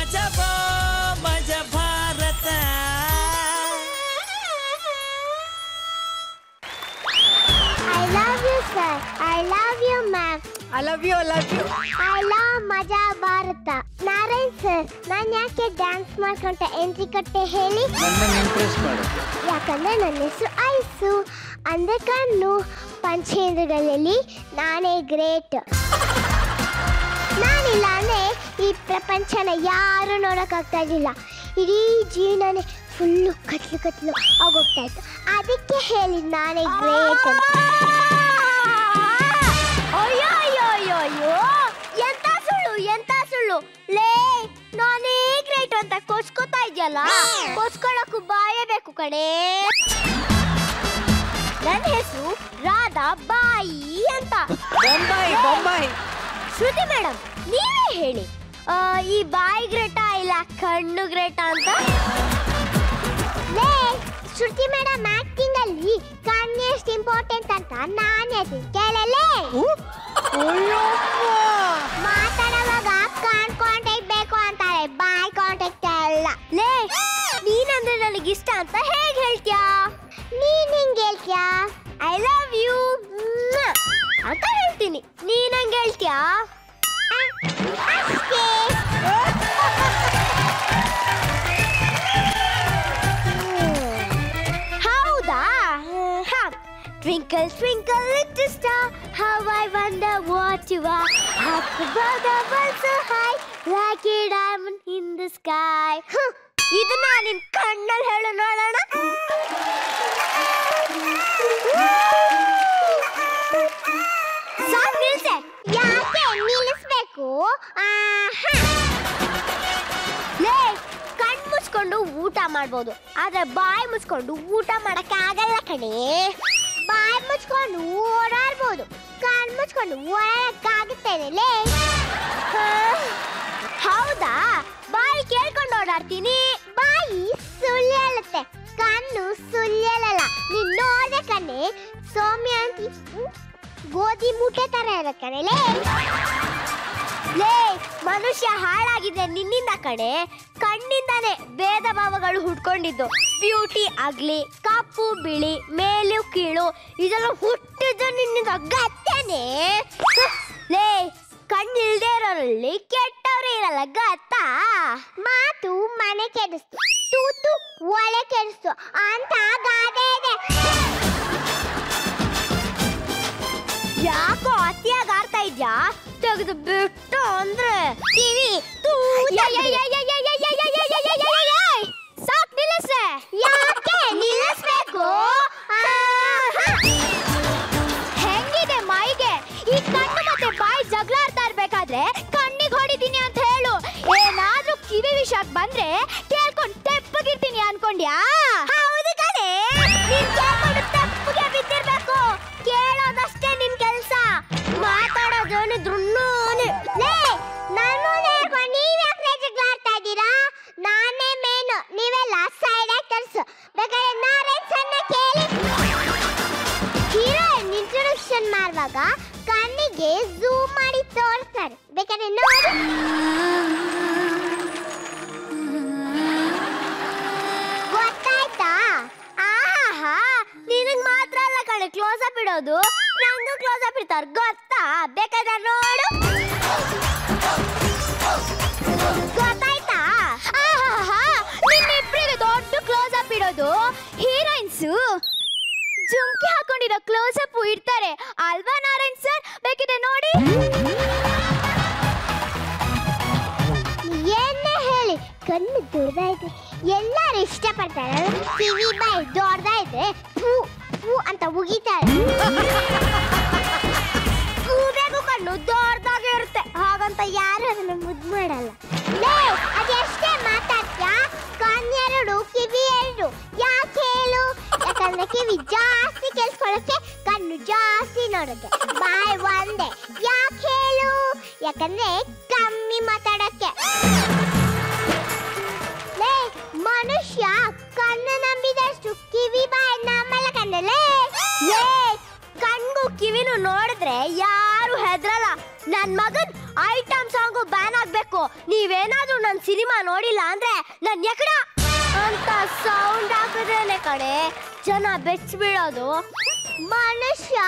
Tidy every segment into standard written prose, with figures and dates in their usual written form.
ಮಜಬಾ ಮಜ Bharat. I love you, sir. I love you, ma'am. I love you. I love ಮಜಾ Bharat. Narayan sir, ನಾನು ಯಾಕೆ dance ಮಾಡ್ಕೊಂತ ಎಂಟ್ರಿ ಕಟ್ಟೆ ಹೇಳಿ? ಯಾಕಂದ್ರೆ ನನ್ನ ಹೆಸರು ಐಸು, ಅಂದ್ರೆ ಕಣ್ಣು, ಪಂಚೇಂದ್ರಗಳಲ್ಲಿ ನಾನೇ ಗ್ರೇಟ್. ನಾನಿಲ್ಲ ಅಂದ್ರೆ ಈ ಪ್ರಪಂಚನ ಯಾರು ನೋಡೋಕ್ಕಾಗ್ತಾ ಇರಲಿಲ್ಲ. ಇಡೀ ಜೀವನನೇ ಫುಲ್ಲು ಕತ್ಲು ಆಗೋಗ್ತಾ ಇತ್ತು. ಅದಕ್ಕೆ ಹೇಳಿ ನಾನೇ ಗ್ರೇಟ್ ಅಂತ. ಅಯ್ಯೋ ಎಂತ ಸುಳ್ಳು ಲೇ, ನಾನೇ ಗ್ರೇಟ್ ಅಂತ ಕೊಚ್ಕೋತಾ ಇದೆಯಲ್ಲ, ಕೊಚ್ಕೊಳ್ಳೋಕ್ಕೂ ಬಾಯೇ ಬೇಕು ಕಣೆ. ನನ್ನ ಹೆಸರು ರಾಧಾ ಬಾಯಿ ಅಂತ. ಬೊಂಬಾಯಿ. ಶ್ರುತಿ ಮೇಡಮ್, ನೀವೇ ಹೇಳಿ, ಈ ಬಾಯಿ ಗ್ರೇಟಾ ಇಲ್ಲ ಕಣ್ಣು ಗ್ರೇಟಾ ಅಂತ? ಲೇ ಶ್ರುತಿ ಮೇಡಮ್, ಆಕ್ಟಿಂಗ್ ಅಲ್ಲಿ ಕಣ್ಣು ಎಷ್ಟು ಇಂಪಾರ್ಟೆಂಟ್ ಅಂತ ನಾನು ಹೇಳ್ತೀನಿ ಕೇಳಲೇ. ಮಾತಾಡುವಾಗ ಕಣ್ ಕಾಂಟ್ಯಾಕ್ಟ್ ಬೇಕು ಅಂತಾರೆ, ಬಾಯ್ ಕಾಂಟ್ಯಾಕ್ಟ್ ಅಲ್ಲ. ಲೇ, ನೀನಂದ್ರೆ ನನಗಿಷ್ಟ ಅಂತ ಹೇಗೆ ಹೇಳ್ತೀಯಾ? ನೀನ್ ಹಿಂಗೆ ಹೇಳ್ತೀಯಾ ಐ ಲವ್ ಯು ಅಂತ ಹೇಳ್ತೀನಿ, ನೀನ್ ಹಂಗೆ ಹೇಳ್ತೀಯಾ? ಅಷ್ಟೇ. ಹೌದಾ? Twinkle, twinkle, little star, how I wonder what you are. Up above the world so high, like a diamond in the sky. ಇದನ್ನ ನಿನ್ ಕಣ್ಣಲ್ಲಿ ಹೇಳು ನೋಡೋಣ. ಸಾಕ್ ನಿಲ್ಸೆ. ಯಾಕೆ ನಿಲ್ಲಿಸ್ಬೇಕು? ಲೇ, ಕಣ್ ಮುಚ್ಕೊಂಡು ಊಟ ಮಾಡ್ಬೋದು, ಆದ್ರೆ ಬಾಯಿ ಮುಚ್ಕೊಂಡು ಊಟ ಮಾಡಕ್ಕೆ ಆಗಲ್ಲ ಕಣೆ. ಬಾಯಿ ಮುಚ್ಕೊಂಡು ಓಡಾಡ್ಬೋದು, ಕಣ್ ಮುಚ್ಕೊಂಡು ಓಡಾಡಕ್ಕಾಗುತ್ತೇನೆ. ಹೌದಾ? ಬಾಯಿ ಕೇಳ್ಕೊಂಡು ಓಡಾಡ್ತೀನಿ. ಬಾಯಿ ಸುಳ್ಳು ಹೇಳುತ್ತೆ, ಕಣ್ಣು ಸುಳ್ಳು ಹೇಳಲ್ಲ. ನೀನ್ ನೋಡ್ದೆ ಕಣ್ಣೆ, ಸೌಮ್ಯ ಅಂತ ಗೋಧಿ ಮೂಟೆ ತರ ಇರಕ್ಕಣೆ. ಲೇ, ಮನುಷ್ಯ ಹಾಳಾಗಿದೆ ನಿನ್ನಿಂದ ಕಣೆ. ಕಣ್ಣಿಂದಾನೆ ಭೇದ ಭಾವಗಳು ಹುಟ್ಕೊಂಡಿದ್ದು. ಬ್ಯೂಟಿ ಆಗ್ಲಿ, ಕಪ್ಪು ಬಿಳಿ, ಮೇಲು ಕೀಳು, ಇದೆಲ್ಲ ಹುಟ್ಟಿದ್ದು ನಿನ್ನಿಂದ ಗತ್ತೇನೆ. ಲೇ, ಕಣ್ಣಿಲ್ದೇ ಇರೋರಲ್ಲಿ ಕೆಟ್ಟವ್ರು ಇರಲ್ಲ ಗತ್ತಾ? ಮಾತು ಮನೆ ಕೆಡಿಸ್ತು, ತೂತು ಒಳೆ ಕೆಡಿಸ್ತು ಅಂತ ಗಾದೆ ಇದೆ. ಯಾಕೋ ಅತಿಯಾಗಿ ಆಡ್ತಾ ಇದ್ಯಾ? ತೆಗೆದು ಬಿಟ್ಟು ಅಂದ್ರೆ ಕಿವಿ ಸಾಕ್ ನಿಲ್ಲಿಸೆ. ಯಾಕೆ ನಿಲ್ಲಿಸ್ಬೇಕು? ಹೆಂಗಿದೆ ಮೈಗೆ? ಈ ಕಣ್ಣು ಮತ್ತೆ ಬಾಯಿ ಜಗಳಾಡ್ತಾ ಇರ್ಬೇಕಾದ್ರೆ ಕಣ್ಣಿಗೆ ಹೊಡಿತೀನಿ ಅಂತ ಹೇಳು. ಏನಾದ್ರೂ ಕಿವಿ ವಿಷಯಕ್ಕೆ ಬಂದ್ರೆ ಕೇಳ್ಕೊಂಡು ತೆಪ್ಪಗಿರ್ತೀನಿ ಅನ್ಕೊಂಡ್ಯಾ? ಹೌದು ಕಣೆ, ನೀನ್ ಕೇಳ್ಕೊಂಡು ತೆಪ್ಪಗೆ ಬಿದ್ದಿರ್ಬೇಕು. ಕೇಳೋದಷ್ಟೇ ನಿನ್ ಕೆಲ್ಸ, ಮಾತಾಡೋದೇನಿದ್ರು ನಾನು ಹೇಳ್ಕೊಂಡು ನೀವ್ಯಾಕೆ ಜಗಳಾಡ್ತಾ ಇದ್ದೀರಾ? ನಾನೇ ಮೇನು, ನೀವೆಲ್ಲ ಸೈಡ್ ಆಕ್ಟರ್ಸ್. ಬೇಕಾದ್ರೆ ನಾರಾಯಣ್ ಸಣ್ಣ ಕೇಳಿ. ಹೀರೋಯಿನ್ ಇಂಟ್ರೊಡಕ್ಷನ್ ಮಾಡುವಾಗ ಕಣ್ಣಿಗೆ ಝೂಮ್ ಮಾಡಿ ತೋರಿಸ್ತಾರೆ, ಬೇಕಾದ್ರೆ ನೋಡಿ. ಗೊತ್ತಾಯ್ತಾ? ಆಹಾ, ನಿನಗ್ ಮಾತ್ರ ಅಲ್ಲ ಕಣೆ ಕ್ಲೋಸ್ ಅಪ್ ಇಡೋದು, ನಂಗೂ ಕ್ಲೋಸ್ ಅಪ್ ಇಡ್ತಾರೆ ಗೊತ್ತಾ? ಬೇಕಾದ್ರೆ ನೋಡು. ಗೊತ್ತಾಯ್ತಾ? ಆಹಾ, ನಿಮ್ಮಿಬ್ರಿಗೆ ದೊಡ್ಡ ಕ್ಲೋಸ್ ಅಪ್ ಇಡೋದು. ಹೀರೋಯಿನ್ಸು ಜುಮ್ಕಿ ಹಾಕೊಂಡಿರೋ ಕ್ಲೋಸ್ ಅಪ್ ಇಡ್ತಾರೆ ಅಲ್ವಾ ನಾರಾಯಣ್ ಸರ್? ಬೇಕಿದೆ ನೋಡಿ. ಏನೇ ಹೇಳಿ, ಕಣ್ಣು ದೊಡ್ಡದಾಯ್ತು, ಎಲ್ಲರೂ ಇಷ್ಟಪಡ್ತಾರೆ. ಕಿವಿ ಬಾಯಿ ದೊಡ್ಡದಾಯ್ತು, ಫೂ ಫೂ ಅಂತ ಉಗಿತಾರೆ. ಕೂದಲು ಕಣ್ಣು ದೊಡ್ಡದಾಗೆ ಇರುತ್ತೆ, ಹಾಗಂತ ಯಾರು ಅದನ್ನ ಮುದ್ದು ಮಾಡಲ್ಲ. ಅದೆಷ್ಟೇ ಮಾತಾಡ್ತೀಯಾ? ಕಣ್ಣೆರಡು ಕಿವಿ ಎರಡು. ಯಾಕೆ ಹೇಳು? ಯಾಕಂದ್ರೆ ಕಿವಿ ಜಾಸ್ತಿ ಕೇಳಿಸ್ಕೊಳ್ಳೋಕೆ, ಕಣ್ಣು ಜಾಸ್ತಿ ನೋಡೋಕೆ, ಬಾಯಿ ಒಂದೇ. ಯಾಕೆ ಹೇಳು? ಯಾಕಂದ್ರೆ ಕಮ್ಮಿ ಮಾತಾಡಕ್ಕೆ. ಮನುಷ್ಯ ಕಣ್ಣು ನಂಬಿದಷ್ಟು ಕಿವಿ ಬಾಯಿ ನಮ್ಮಲ್ಲ ಕಣ್ಣಲ್ಲೇ. ಕಣ್ಗೂ ಕಿವಿನೂ ನೋಡಿದ್ರೆ ಯಾರು ಹೆದ್ರಲ್ಲ. ನನ್ ಮಗನ್ ಐಟಮ್ ಸಾಂಗು ಬ್ಯಾನ್ ಆಗ್ಬೇಕು. ನೀವೇನಾದ್ರೂ ನನ್ನ ಸಿನಿಮಾ ನೋಡಿಲ್ಲ ಅಂದ್ರೆ ನನ್ ಎಕಡ ಅಂತ ಸೌಂಡ್ ಹಾಕಿದ್ರೇನೆ ಕಡೆ ಜನ ಬೆಚ್ಚಿಬಿಡೋದು. ಮನುಷ್ಯ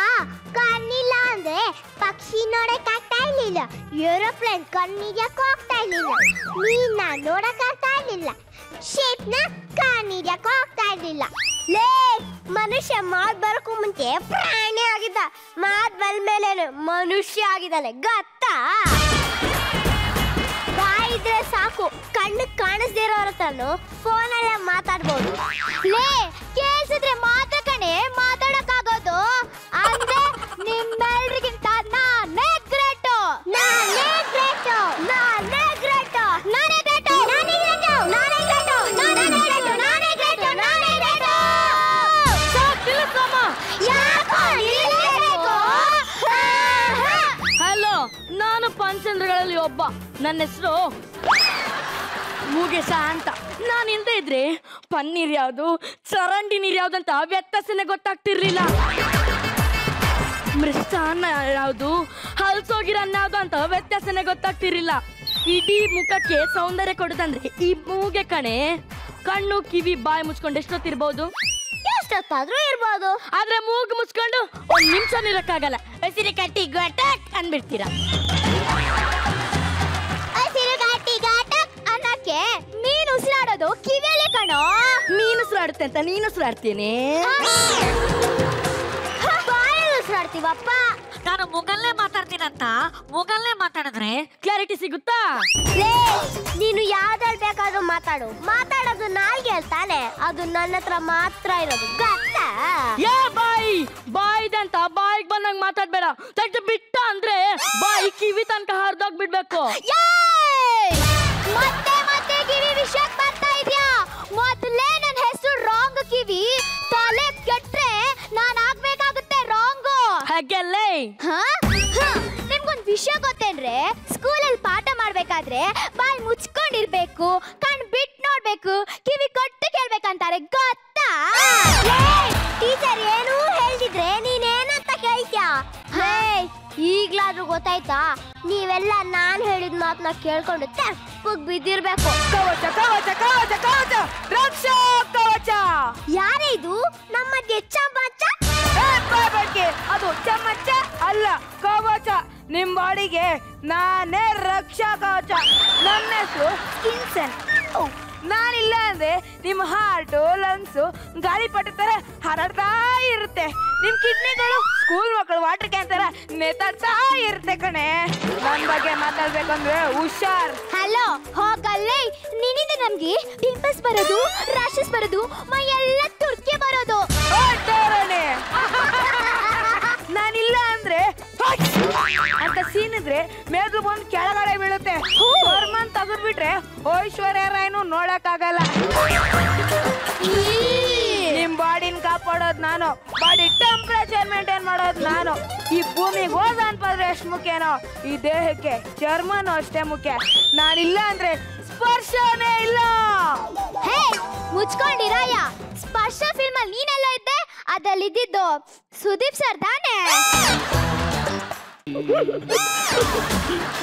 ಕಣ್ಣಿಲ್ಲ ಅಂದ್ರೆ ಪಕ್ಷಿ ನೋಡಕ್ ಆಗ್ತಾ ಇರ್ಲಿಲ್ಲ, ಏರೋಪ್ಲೇನ್ ಕಣ್ಣಿದ್ಯಕ್ ಹೋಗ್ತಾ ಇರ್ಲಿಲ್ಲ, ಮೀನ್ನ ನೋಡಕ್ ಆಗ್ತಾ ಇರ್ಲಿಲ್ಲ, ಶೇಪ್ ನ ಕಣ್ಣಿದ್ಯಕ್ ಹೋಗ್ತಾ ಇರ್ಲಿಲ್ಲ. ಲೇ ಮನುಷ್ಯ ಮಾತ್ ಬರಕ್ಕೂ ಮುಂಚೆ ಪ್ರಾಣಿ ಆಗಿದ್ದ, ಮಾತ್ ಬಂದ್ಮೇಲೆ ಮನುಷ್ಯ ಆಗಿದ್ದಾನೆ ಗೊತ್ತಾ? ಬಾಯಿದ್ರೆ ಸಾಕು, ಕಣ್ಣು ಕಾಣಿಸ್ದೇ ಇರೋರ ಹತ್ರನು ಫೋನಲ್ಲೇ ಮಾತಾಡ್ಬೋದು. ಲೇ ಕೇಳಿಸಿದ್ರೆ ಮಾತ್ರ ಕಣೆ ಮಾತಾಡಕ್ಕಾಗೋದು. ಅಂದ್ರೆ ನಿಮ್ಮೆಲ್ರಿಗಿಂತ ನಾನೇ ಗ್ರೇಟು, ನಾನೇ ಗ್ರೇಟು, ನಾನೇ ಗ್ರೇಟು, ನಾನೇ ಗ್ರೇಟು, ನಾನೇ ಗ್ರೇಟು, ನಾನೇ ಗ್ರೇಟು, ನಾನೇ ಗ್ರೇಟು, ನಾನೇ ಗ್ರೇಟು, ನಾನೇ ಗ್ರೇಟು. ಯಾಕೋ ನಿಲ್ಲಿಸ್ಬೇಕು? ಹಲೋ, ನಾನು ಪಂಚಂದ್ರಗಳಲ್ಲಿ ಒಬ್ಬ. ನನ್ನ ಹೆಸರು ಮುಗೇಶ ಅಂತ. ನಾನು ಇಲ್ದೇ ಇದ್ರೆ ಪನ್ನೀರ್ ಯಾವುದು ಚರಂಡಿ ನೀರು ಯಾವ್ದಂತ ವ್ಯತ್ಯಾಸನೇ ಗೊತ್ತಾಗ್ತಿರ್ಲಿಲ್ಲ. ಮೃಷ್ಟಾನ್ನ ಯಾವುದು ಹಲ್ಸೋಗಿರನ್ನ ಯಾವ್ದು ಅಂತ ವ್ಯತ್ಯಾಸನೇ ಗೊತ್ತಾಗ್ತಿರ್ಲಿಲ್ಲ. ಇಡೀ ಮುಖಕ್ಕೆ ಸೌಂದರ್ಯ ಕೊಡುದಂದ್ರೆ ಈ ಮೂಗೆ ಕಣೆ. ಕಣ್ಣು ಕಿವಿ ಬಾಯಿ ಮುಚ್ಕೊಂಡು ಎಷ್ಟೊತ್ತಿರ್ಬೋದು? ಎಷ್ಟೊತ್ತಾದ್ರೂ ಇರ್ಬೋದು. ಆದ್ರೆ ಮೂಗು ಮುಚ್ಕೊಂಡು 1 ನಿಮಿಷ ನಿಲ್ಲಕ್ಕಾಗಲ್ಲ. ಹಸಿರು ಕಟ್ಟಿ ಗಟಕ್ ಅನ್ಬಿಡ್ತೀರಾ. ಹಸಿರು ಕಟ್ಟಿ ಗಟಕ್ ಅನ್ನಕ್ಕೆ ನೀನು ಉಸಿರಾಡೋದು ಕಿವಿಯಲ್ಲಿ ಕಣೋ. ನೀನು ಉಸಿರಾಡುತ್ತೆ ಅಂತ ನೀನು ಉಸಿರಾಡ್ತೀನಿ. ಬಾಯಲ್ಲಿ ಉಸಿರಾಡ್ತೀವಪ್ಪ. ನಾನು ಮುಗಲ್ಲೇ ಮಾತಾಡ್ತೀನಂತ ಮುಗಲ್ಲೇ ಮಾತಾಡಿದ್ರೆ ಕ್ಲಾರಿಟಿ ಸಿಗುತ್ತಾ? ನೀನು ಯಾವ್ದ್ರಲ್ಲಿ ಬೇಕಾದ್ರೂ ಮಾತಾಡು, ಮಾತಾಡೋದು ನಾಲ್ಗೆ ತಾನೆ, ಅದು ನನ್ನ ಹತ್ರ ಮಾತ್ರ ಇರೋದು ಗೊತ್ತಾ? ಯಾ ಬಾಯಿ ಬಾಯಿದೆ ಅಂತ ಬಾಯಿಗೆ ಬಂದಂಗ್ ಮಾತಾಡ್ಬೇಡ. ತಟ್ಟು ಬಿಟ್ಟ ಅಂದ್ರೆ ಬಾಯಿ ಕಿವಿ ತನಕ ಹರಿದೋಗ್ಬಿಡ್ಬೇಕು. ಮತ್ತೆ ಮತ್ತೆ ಕಿವಿ ವಿಷಯಕ್ಕೆ ಬರ್ತಾ ಇದ್ಯಾ? ಮೊದಲೇ ನನ್ನ ಹೆಸರು ರಾಂಗ್ ಕಿವಿ, ತಲೆ ಕೆಟ್ರೆ ನಾನು ಆಗ್ಬೇಕಾಗುತ್ತೆ ರಾಂಗು. ಹಾಗೆಲ್ಲೇ ನಿಮ್ಗೊಂದು ವಿಷಯ ಗೊತ್ತೇನ್ರೆ? ಸ್ಕೂಲಲ್ಲಿ ಪಾಠ ಮಾಡ್ಬೇಕಾದ್ರೆ ಬಾಯಿ ಮುಚ್ಕೊಂಡಿರ್ಬೇಕು, ಕಣ್ ಬಿಟ್ಟು ನೋಡ್ಬೇಕು, ಕಿವಿ ಕೊಟ್ಟು ಕೇಳ್ಬೇಕಂತಾರೆ ಗೊತ್ತಾ? ಟೀಚರ್ ಏನೂ ಹೇಳ್ದಿದ್ರೆ ನೀನೇನಂತ ಕೇಳ್ತ್ಯಾ? ಈಗ್ಲಾದ್ರೂ ಗೊತ್ತಾಯ್ತಾ? ನೀವೆಲ್ಲ ನಾನ್ ಹೇಳಿದ ಮಾತನ್ನ ಕೇಳ್ಕೊಂಡು ತಪ್ಪಗ್ ಬಿದ್ದಿರ್ಬೇಕು. ಕವಚ ಕವಚ ಕವಚ ಕವಚ ರಕ್ಷಾ ಕವಚ. ಯಾರೇ ಇದು ನಮ್ಮ ಚಮಚ? ಅದು ಚಮಚ ಅಲ್ಲ, ಕವಚ. ನಿಮ್ ಬಾಡಿಗೆ ನಾನೇ ರಕ್ಷಾ ಕವಚ. ನನ್ನ ಹೆಸರು ಸ್ಕಿನ್ಸನ್. ನಾನಿಲ್ಲ ಅಂದ್ರೆ ನಿಮ್ಮ ಹಾರ್ಟು ಲಂಗ್ಸು ಗಾಳಿಪಟ ತರ ಹರಡ್ತಾ ಇರುತ್ತೆ. ನಿಮ್ ಕಿಡ್ನಿಗಳು ಸ್ಕೂಲ್ ಮಕ್ಕಳು ವಾಟರ್ ಕ್ಯಾನ್ ತರ ನೇತಾಡ್ತಾ ಇರುತ್ತೆ ಕಣೆ. ನನ್ ಬಗ್ಗೆ ಮಾತಾಡ್ಬೇಕಂದ್ರೆ ಹುಷಾರ್. ಹಲೋ ಹೋಗಲ್ಲೇ, ನಿನ್ನಿಂದ ನಮ್ಗೆ ಪಿಂಪಲ್ಸ್ ಬರೋದು, ರ್ಯಾಷಸ್ ಬರೋದು, ಮೈ ಎಲ್ಲ ತುರ್ಕೆ ಬರೋದು. ನಾನಿಲ್ಲ ಅಂದ್ರೆ ಅಂತ ಸೀನಿದ್ರೆ ಮೇಘ ಬಂದು ಕೆಳಗಡೆ ಬೀಳುತ್ತೆ. ಗೌರ್ಮೆಂಟ್ ತೆಗೆದ್ಬಿಟ್ರೆ ಐಶ್ವರ್ಯ ರಾಯ್ನು ನೋಡಕ್ ಆಗಲ್ಲ. ನಿಮ್ ಬಾಡಿನ ಕಾಪಾಡೋದು ನಾನು, ಬಾಡಿ ಟೆಂಪರೇಚರ್ ಮೇಂಟೈನ್ ಮಾಡೋದು ನಾನು. ಈ ಭೂಮಿಗೆ ಓಜೋನ್ ಪದರ ಎಷ್ಟು ಮುಖ್ಯನೋ ಈ ದೇಹಕ್ಕೆ ಚರ್ಮನೂ ಅಷ್ಟೇ ಮುಖ್ಯ. ನಾನಿಲ್ಲ ಅಂದ್ರೆ ಸ್ಪರ್ಶನೇ ಇಲ್ಲ. ಹೇ ಮುಚ್ಕೊಂಡಿರಾಯ, ಸ್ಪರ್ಶ ಫಿಲ್ಮ್ ಅಲ್ಲಿ ನೀನೆಲ್ಲ ಇದ್ದೆ? ಅದಲ್ಲಿ ಇದ್ದಿದ್ದು ಸುದೀಪ್ ಸರ್ ತಾನೆ?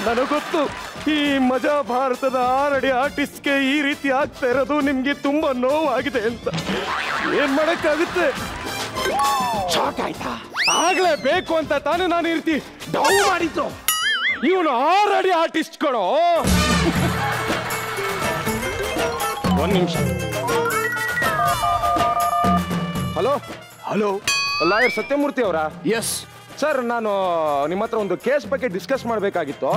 ನನಗೊತ್ತು ಈ ಮಜಾ ಭಾರತದ 6 ಅಡಿ ಆರ್ಟಿಸ್ಟ್ಗೆ ಈ ರೀತಿ ಆಗ್ತಾ ಇರೋದು ನಿಮ್ಗೆ ತುಂಬಾ ನೋವಾಗಿದೆ ಅಂತ. ಏನ್ ಮಾಡಕ್ಕಾಗುತ್ತೆ? ಶಾಕ್ ಆಯ್ತಾ? ಆಗ್ಲೇ ಬೇಕು ಅಂತ ತಾನೇ ನಾನು ಈ ರೀತಿ ಡೌನ್ ಮಾಡಿದ್ದು. ಇವನು 6 ಅಡಿ ಆರ್ಟಿಸ್ಟ್ ಕಣೋ. ಒಂದ್ ನಿಮಿಷ. ಹಲೋ ಹಲೋ, ಲಾಯರ್ ಸತ್ಯಮೂರ್ತಿ ಅವರಾ? ಎಸ್ ಸರ್, ನಾನು ನಿಮ್ಮ ಹತ್ರ ಒಂದು ಕೇಸ್ ಬಗ್ಗೆ ಡಿಸ್ಕಸ್ ಮಾಡಬೇಕಾಗಿತ್ತು.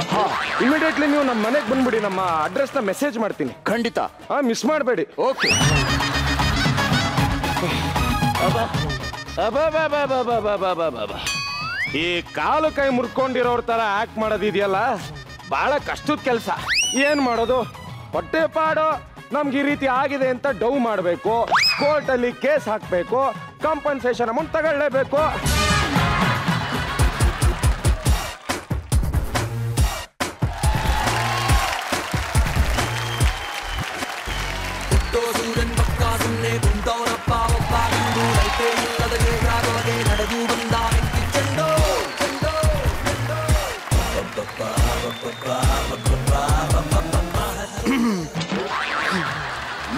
ಇಮಿಡಿಯೇಟ್ಲಿ ನೀವು ನಮ್ಮ ಮನೆಗೆ ಬಂದ್ಬಿಡಿ, ನಮ್ಮ ಅಡ್ರೆಸ್ನ ಮೆಸೇಜ್ ಮಾಡ್ತೀನಿ. ಖಂಡಿತ ಮಿಸ್ ಮಾಡಬೇಡಿ. ಓಕೆ. ಈ ಕಾಲು ಕೈ ಮುರ್ಕೊಂಡಿರೋರ್ ತರ ಆಕ್ಟ್ ಮಾಡೋದಿದೆಯಲ್ಲ, ಬಹಳ ಕಷ್ಟದ ಕೆಲಸ. ಏನ್ ಮಾಡೋದು? ಹೊಟ್ಟೆ ಪಾಡು. ನಮ್ಗೆ ಈ ರೀತಿ ಆಗಿದೆ ಅಂತ ಡೌ ಮಾಡಬೇಕು, ಕೋರ್ಟಲ್ಲಿ ಕೇಸ್ ಹಾಕಬೇಕು, ಕಾಂಪನ್ಸೇಷನ್ ಅಮೌಂಟ್ ತಗೊಳ್ಳೇಬೇಕು.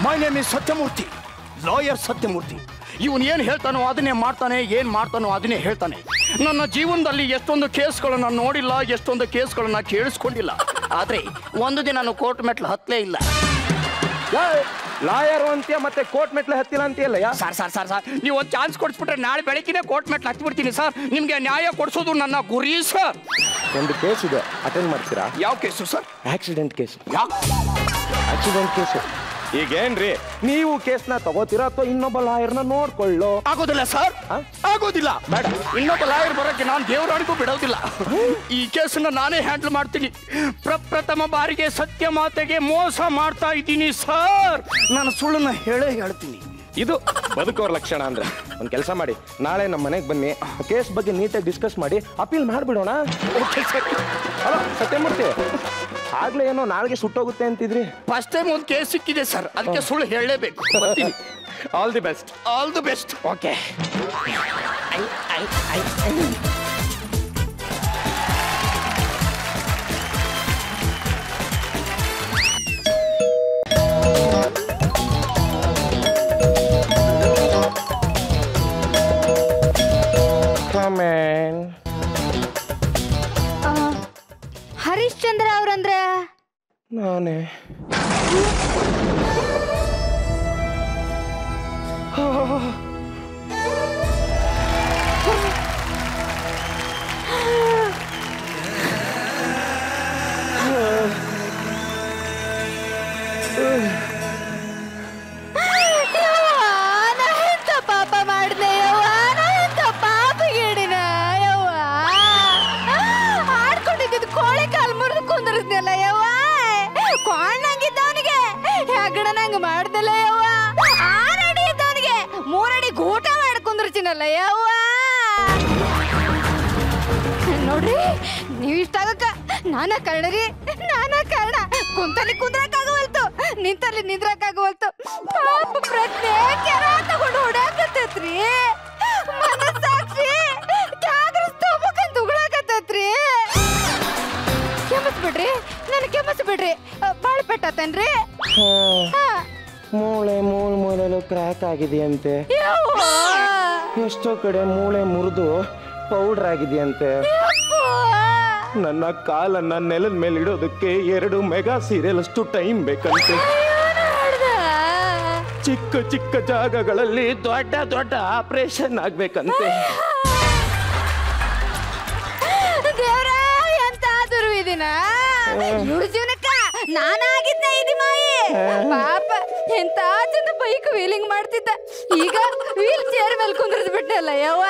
My name is Satyamurthy, lawyer Satyamurthy. ಇವನು ಏನು ಹೇಳ್ತಾನೋ ಅದನ್ನೇ ಮಾಡ್ತಾನೆ, ಏನು ಮಾಡ್ತಾನೋ ಅದನ್ನೇ ಹೇಳ್ತಾನೆ. ನನ್ನ ಜೀವನದಲ್ಲಿ ಎಷ್ಟೊಂದು ಕೇಸ್ಗಳನ್ನ ನೋಡಿಲ್ಲ, ಎಷ್ಟೊಂದು ಕೇಸ್ಗಳನ್ನ ಕೇಳಿಸ್ಕೊಂಡಿಲ್ಲ. ಆದರೆ ಒಂದು ದಿನ ನಾನು ಕೋರ್ಟ್ ಮೆಟ್ಲು ಹತ್ತಲೇ ಇಲ್ಲ. ಲಾಯರು ಅಂತೀಯ ಮತ್ತೆ ಕೋರ್ಟ್ ಮೆಟ್ಲು ಹತ್ತಿಲ್ಲ ಅಂತೀಯಲ್ಲ? ಸರ್ ನೀವು ಒಂದು ಚಾನ್ಸ್ ಕೊಡಿಸ್ಬಿಟ್ರೆ ನಾಳೆ ಬೆಳಕಿನೇ ಕೋರ್ಟ್ ಮೆಟ್ಲು ಹತ್ಬಿಡ್ತೀನಿ ಸರ್. ನಿಮಗೆ ನ್ಯಾಯ ಕೊಡಿಸೋದು ನನ್ನ ಗುರಿ ಸರ್. ಒಂದು ಕೇಸ್ ಇದೆ, ಅಟೆಂಡ್ ಮಾಡ್ತೀರಾ? ಯಾವ case sir? Accident case. Accident case. ಈಗೇನ್ರಿ, ನೀವು ಕೇಸ್ನ ತಗೋತೀರಾ ಅಥವಾ ಇನ್ನೊಬ್ಬ ಲಾಯರ್ನ ನೋಡ್ಕೊಳ್ಳೋ? ಆಗೋದಿಲ್ಲ ಸರ್, ಆಗೋದಿಲ್ಲ. ಬೇಡ, ಇನ್ನೊಬ್ಬ ಲಾಯರ್ ಬರೋಕ್ಕೆ ನಾನು ದೇವರಾಣಿಗೂ ಬಿಡೋದಿಲ್ಲ. ಈ ಕೇಸನ್ನ ನಾನೇ ಹ್ಯಾಂಡಲ್ ಮಾಡ್ತೀನಿ. ಪ್ರಪ್ರಥಮ ಬಾರಿಗೆ ಸತ್ಯ ಮಾತೆಗೆ ಮೋಸ ಮಾಡ್ತಾ ಇದ್ದೀನಿ ಸರ್. ನಾನು ಸುಳ್ಳನ್ನ ಹೇಳ್ತೀನಿ. ಇದು ಬದುಕೋರ್ ಲಕ್ಷಣ ಅಂದ್ರೆ. ಒಂದು ಕೆಲಸ ಮಾಡಿ, ನಾಳೆ ನಮ್ಮ ಮನೆಗೆ ಬನ್ನಿ, ಕೇಸ್ ಬಗ್ಗೆ ನೀಟಾಗಿ ಡಿಸ್ಕಸ್ ಮಾಡಿ ಅಪೀಲ್ ಮಾಡಿಬಿಡೋಣ. ಹಲೋ ಸತ್ಯಮೂರ್ತಿ, ಆಗ್ಲೇ ಏನೋ ನಾಳೆಗೆ ಸುಟ್ಟೋಗುತ್ತೆ ಅಂತಿದ್ರಿ. ಫಸ್ಟ್ ಟೈಮ್ ಒಂದು ಕೇಸ್ ಸಿಕ್ಕಿದೆ ಸರ್, ಅದಕ್ಕೆ ಸುಳ್ಳು ಹೇಳಲೇಬೇಕು. All the best. All the best. Okay. Harishchandra ಅವ್ರಂದ್ರೆ ನಾನೇ. ಪಾಪ ಮಾಡಿದೆ ಯವ್ವ, ಎಂತ ಪಾಪ ಗೇಡಿನ ಯವ್ವ. ಆಡ್ಕೊಂಡಿದ್ದು ಕೋಳಿ ಕಾಲು ಮುರಿದು ಕುಂದ್ರದ್ನಲ್ಲ ಯವ್ವ. ಕೊಂಡಂಗಿದ್ದವನಿಗೆ ಹೆಗಣ ನಂಗೆ ಮಾಡ್ದಲ್ಲ ಯವ್ವ. 6 ಅಡಿ ಇದ್ದವನಿಗೆ 3 ಅಡಿ ಗೂಟ ಮಾಡಿ ಕುಂದ್ರಚಿನಲ್ಲ ಯವ್ವ. ನೋಡ್ರಿ, ನೀವ್ ಇಷ್ಟ ಆಗಕ್ಕ ನಾನ ಕಾರಣರಿ, ನಾನ ಕಾರಣ. ಕುಂತಲ್ಲಿ ಕುಂದ್ರಕ್ಕಾಗವಲ್ತು, ನಿಂತಲ್ಲಿ ನಿಂದ್ರಕ್ಕಾಗವಲ್ತು. ಪಾಪ ಪ್ರಜ್ಞೆ ಕೆರ ತಗೊಂಡು ಹೊಡಾಕತ್ತೈತ್ರಿ. ಮನಸ್ಸಾಕ್ಷಿ ತ್ಯಾಗರಿಸ್ತೋಬೇಕಂತ ಉಗುಳಾಕತ್ತೈತ್ರಿ. ಕೆಮ್ಮಸ್ಬಿಡ್ರಿ, ನನ್ ಕೆಮ್ಮಸ್ಬಿಡ್ರಿ. ಬಾಳ ಪೆಟ್ಟಾತನ್ರಿ. ಮೂಳೆ ಮೂಲೆಲ್ಲೂ ಕ್ರ್ಯಾಕ್ ಆಗಿದೆಯಂತೆ. ಎಷ್ಟೋ ಕಡೆ ಮೂಳೆ ಮುರಿದು ಪೌಡರ್ ಆಗಿದೆಯಂತೆ. ನನ್ನ ಕಾಲನ್ನ ನೆಲದ ಮೇಲೆ ಇಡೋದಕ್ಕೆ 2 ಮೆಗಾ ಸೀರಿಯಲ್ ಅಷ್ಟು ಟೈಮ್ ಬೇಕಂತೆ. ಚಿಕ್ಕ ಚಿಕ್ಕ ಜಾಗಗಳಲ್ಲಿ ದೊಡ್ಡ ದೊಡ್ಡ ಆಪರೇಷನ್ ಆಗ್ಬೇಕಂತೆ. ದೇವ್ರ, ಎಂತ ದುರ್ವಿದಿನ ಇವ್ರ ಜೀವನಕ್ಕ ನಾನಾಗಿದ್ದೆ ಇದು ಮಾಯಿ. ಪಾಪ ಎಂತ ಚಂದ ಬೈಕ್ ವೀಲಿಂಗ್ ಮಾಡ್ತಿದ್ದ, ಈಗ ವೀಲ್ ಚೇರ್ ಮೇಲೆ ಕುಂದ್ರದ್ ಬಿಟ್ಟಲ್ಲ ಯವ್ವ.